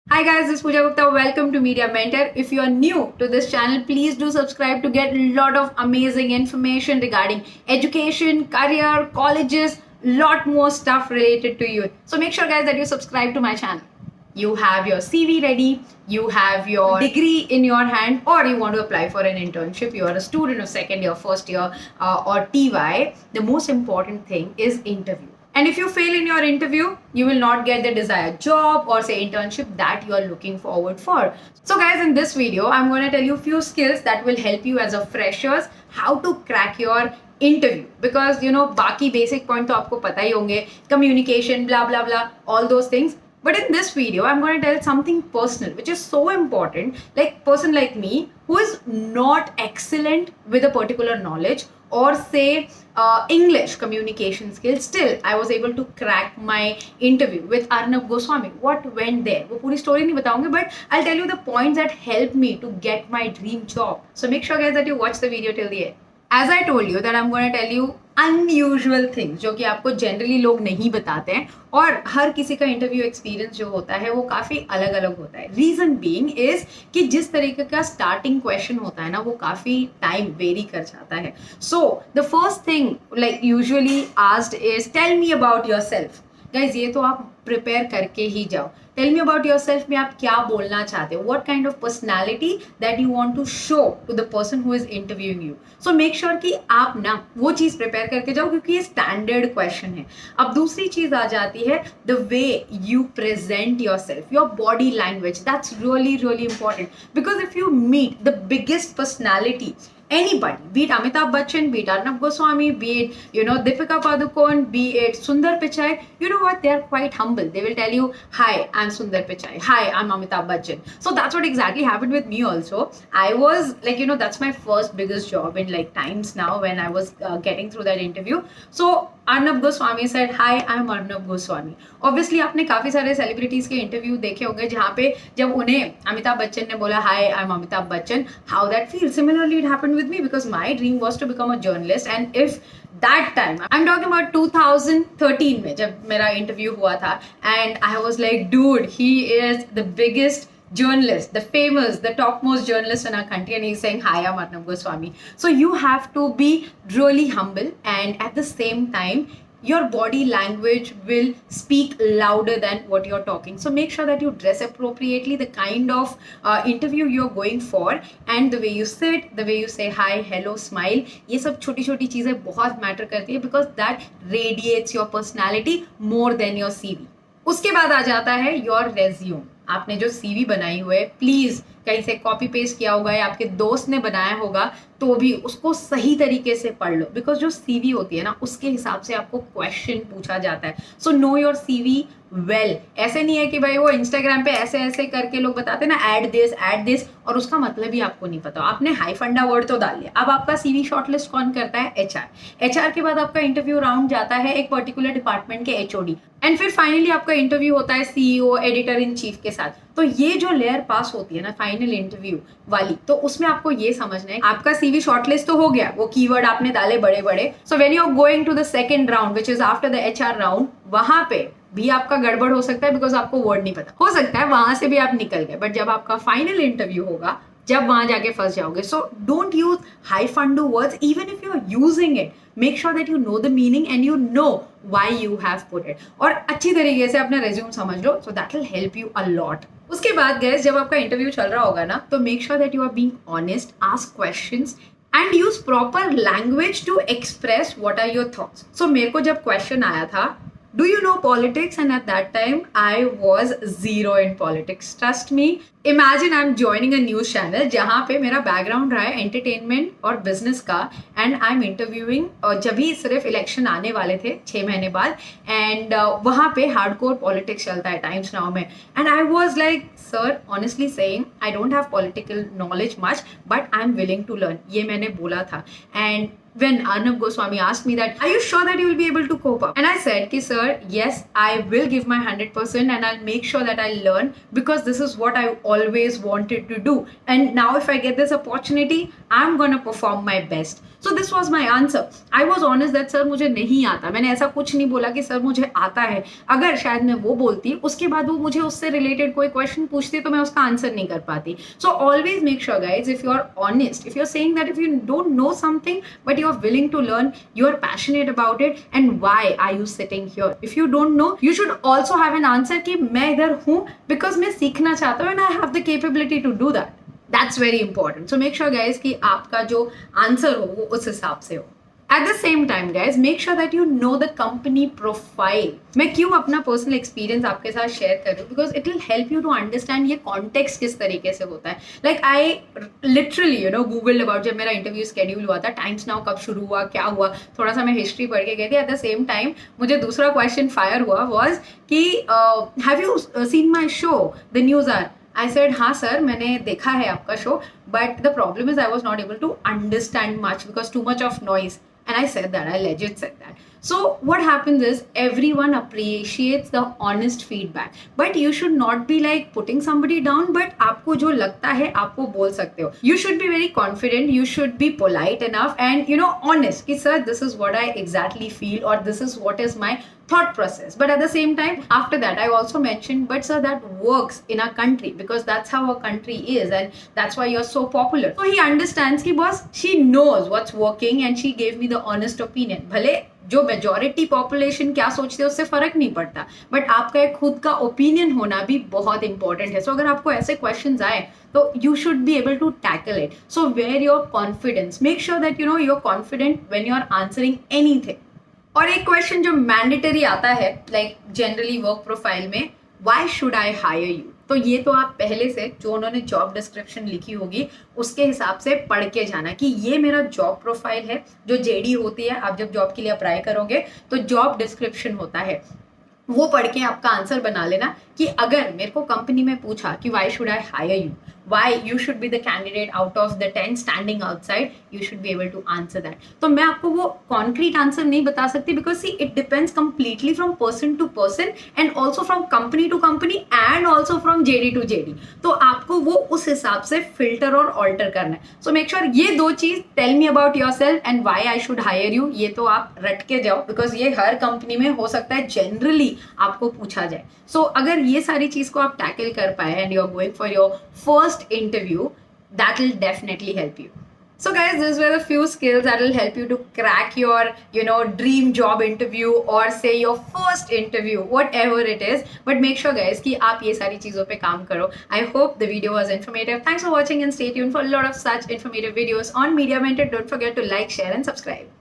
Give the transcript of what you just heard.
Hi guys, this is Pooja Gupta. Welcome to Media Mentor. If you are new to this channel, please do subscribe to get a lot of amazing information regarding education, career, colleges, lot more stuff related to youth. So make sure guys that you subscribe to my channel. You have your CV ready, you have your degree in your hand, or you want to apply for an internship, you are a student of second year, first year, or TY. The most important thing is interview. And if you fail in your interview, you will not get the desired job or say internship that you are looking forward for. So guys, in this video, I'm going to tell you a few skills that will help you as a freshers how to crack your interview. Because बाकी basic point तो आपको पता ही होंगे, communication, blah blah blah, all those things. But in this video, I'm going to tell something personal, which is so important. Like person like me, who is not excellent with a particular knowledge or say English communication skills, still I was able to crack my interview with Arnab Goswami. What went there? वो पूरी story नहीं बताऊंगी, but I'll tell you the points that helped me to get my dream job. So make sure guys that you watch the video till the end. As I told you that I'm going to tell you unusual things जो कि आपको generally लोग नहीं बताते हैं, और हर किसी का इंटरव्यू एक्सपीरियंस जो होता है वो काफ़ी अलग अलग होता है. रीज़न बीइंग इज कि जिस तरीके का स्टार्टिंग क्वेश्चन होता है ना, वो काफ़ी टाइम वेरी कर जाता है. So the first thing like usually asked is tell me about yourself. Guys ये तो आप प्रिपेयर करके ही जाओ. Tell me about yourself में आप क्या बोलना चाहते हो, what kind of personality that you want to show to the person who is interviewing you. So make sure कि आप ना वो चीज़ प्रिपेयर करके जाओ, क्योंकि ये स्टैंडर्ड क्वेश्चन है. अब दूसरी चीज़ आ जाती है the way you present yourself, your body language. That's really really important, because if you meet the biggest personality, anybody, be it Amitabh Bachchan, be it Arnab Goswami, be it Deepika Padukone, be it Sundar Pichai, you know what, they are quite humble. They will tell you, hi, I'm Sundar Pichai, hi, I'm Amitabh Bachchan. So that's what exactly happened with me also. I was like, that's my first biggest job in like Times Now when I was getting through that interview. So Arnab Goswami said, hi, I'm Arnab Goswami. Obviously आपने काफ़ी सारे celebrities के interview देखे होंगे जहाँ पे जब उन्हें अमिताभ बच्चन ने बोला hi, I'm Amitabh Bachchan, how that feels. Similarly it happened with me because my dream was to become a journalist, and if that time, I'm talking about 2013 में जब मेरा इंटरव्यू हुआ था, and I was like, dude, he is the biggest journalist, the famous, the topmost journalist in our country, and he's saying, hi, I'm Arnab Goswami. So you have to be really humble, and at the same time your body language will speak louder than what you're talking. So make sure that you dress appropriately, the kind of interview you're going for, and the way you sit, the way you say hi, hello, smile. ये सब छोटी छोटी चीज़ें बहुत matter करती है, because that radiates your personality more than your CV. उसके बाद आ जाता है योर रेज्यूम. आपने जो सीवी बनाई हुई है, प्लीज कहीं से कॉपी पेस्ट किया होगा या आपके दोस्त ने बनाया होगा, तो भी उसको सही तरीके से पढ़ लो, बिकॉज जो सीवी होती है ना, उसके हिसाब से आपको क्वेश्चन पूछा जाता है. So know your CV well. ऐसे नहीं है कि भाई वो इंस्टाग्राम पे ऐसे ऐसे करके लोग बताते हैं ना, ऐड दिस, और उसका मतलब ही आपको नहीं पता. आपने हाई फंडा वर्ड तो डाल लिया. अब आपका सीवी शॉर्टलिस्ट कौन करता है? एचआर के बाद आपका इंटरव्यू राउंड जाता है एक पर्टिकुलर डिपार्टमेंट के एचओडी, एंड फिर फाइनली आपका इंटरव्यू होता है सीईओ, एडिटर इन चीफ के साथ. तो ये जो लेयर पास होती है ना फाइनल इंटरव्यू वाली, तो उसमें आपको ये समझना है आपका सीवी शॉर्टलिस्ट तो हो गया, वो कीवर्ड आपने डाले बड़े बड़े. So when you are going to the second round which is after the HR round, वहां पे भी आपका गड़बड़ हो सकता है, बिकॉज आपको वर्ड नहीं पता. हो सकता है वहां से भी आप निकल गए, बट जब आपका फाइनल इंटरव्यू होगा, जब वहां जाके फंस जाओगे. सो डोंट यूज हाई फंडू words. Even if you are using it, make sure that you know the meaning and you know why you have put it, और अच्छी तरीके से अपना रेज्यूम समझ लो. So that will help you a lot. उसके बाद गैस, जब आपका इंटरव्यू चल रहा होगा ना, तो make sure that you are being honest, ask questions and use proper language to express what are your thoughts. So मेरे को जब क्वेश्चन आया था, do you know politics? And at that time I was zero in politics. Trust me. Imagine I'm joining a news channel जहाँ पे मेरा background रहा है एंटरटेनमेंट और बिजनेस का, एंड आई एम इंटरव्यूइंग, और जब भी सिर्फ इलेक्शन आने वाले थे 6 महीने बाद, एंड वहाँ पे हार्डकोर पॉलिटिक्स चलता है टाइम्स नाउ में. And I was like, sir honestly saying I don't have political knowledge much, but I am willing to learn. ये मैंने बोला था. And when Arnab Goswami asked me that, are you sure that you will be able to cope up? And I said ki sir, yes, I will give my 100% and I'll make sure that I learn, because this is what I always wanted to do, and now if I get this opportunity, I'm gonna perform my best. So this was my answer. I was honest that sir मुझे नहीं आता. मैंने ऐसा कुछ नहीं बोला कि sir मुझे आता है. अगर शायद मैं वो बोलती, उसके बाद वो मुझे उससे रिलेटेड कोई क्वेश्चन पूछती तो मैं उसका आंसर नहीं कर पाती. So always make sure guys, if you are honest, if you're saying that if you don't know something but you are willing to learn, you are passionate about it, and why are you sitting here? If you don't know, you should also have an answer कि मैं इधर हूँ because मैं सीखना चाहता हूँ and I have the capability to do that. That's very important. So make sure guys कि आपका जो आंसर हो वो उस हिसाब से हो. At the same time guys, make sure that you know the company profile. मैं क्यों अपना personal experience आपके साथ share कर रही हूँ? Because it will help you to understand ये context किस तरीके से होता है. Like I literally googled about जब मेरा interview schedule हुआ था, Times Now कब शुरू हुआ, क्या हुआ, थोड़ा सा मैं history पढ़ के गई थी. At the same time मुझे दूसरा question fire हुआ was कि have you seen my show, The News Hour? I said हाँ सर, मैंने देखा है आपका show, but the problem is I was not able to understand much because too much of noise. And I said that, I legit said that. So what happens is everyone appreciates the honest feedback, but you should not be like putting somebody down, but आपको जो लगता है आप वो बोल सकते हो. You should be very confident, you should be polite enough and honest कि sir this is what I exactly feel or this is what is my thought process. But at the same time, after that I also mentioned, but sir that works in our country because that's how our country is and that's why you're so popular. So he understands कि boss, she knows what's working and she gave me the honest opinion. भले जो majority population क्या सोचते हैं उससे फर्क नहीं पड़ता, बट आपका एक खुद का ओपिनियन होना भी बहुत इंपॉर्टेंट है. सो अगर आपको ऐसे क्वेश्चंस आए तो you should be able to tackle it. So wear your confidence, make sure that you are confident when you are answering anything. और एक क्वेश्चन जो मैंडेटरी आता है लाइक जनरली वर्क प्रोफाइल में, why should I hire you? तो ये तो आप पहले से जो उन्होंने जॉब डिस्क्रिप्शन लिखी होगी उसके हिसाब से पढ़ के जाना कि ये मेरा जॉब प्रोफाइल है. जो जेडी होती है, आप जब जॉब के लिए अप्लाई करोगे तो जॉब डिस्क्रिप्शन होता है, वो पढ़ के आपका आंसर बना लेना कि अगर मेरे को कंपनी में पूछा कि why should I hire you, why you should be the candidate out of the 10 standing outside, you should be able to answer that. तो मैं आपको वो concrete answer नहीं बता सकती because see it depends completely from person to person and also from company to company and also from JD to JD. तो आपको वो उस हिसाब से filter और alter करना है. So make sure ये दो चीज, tell me about yourself and why I should hire you, ये तो आप रट के जाओ because ये हर कंपनी में हो सकता है generally आपको पूछा जाए. So अगर ये सारी चीज को आप टैकल कर पाए and you're going for your first interview, that will definitely help you. So guys, these were the few skills that will help you to crack your dream job interview or say your first interview, whatever it is. But make sure guys कि आप ये सारी चीजों पे काम करो. I hope the video was informative. Thanks for watching and stay tuned for a lot of such informative videos on Media Mentor. Don't forget to like, share and subscribe.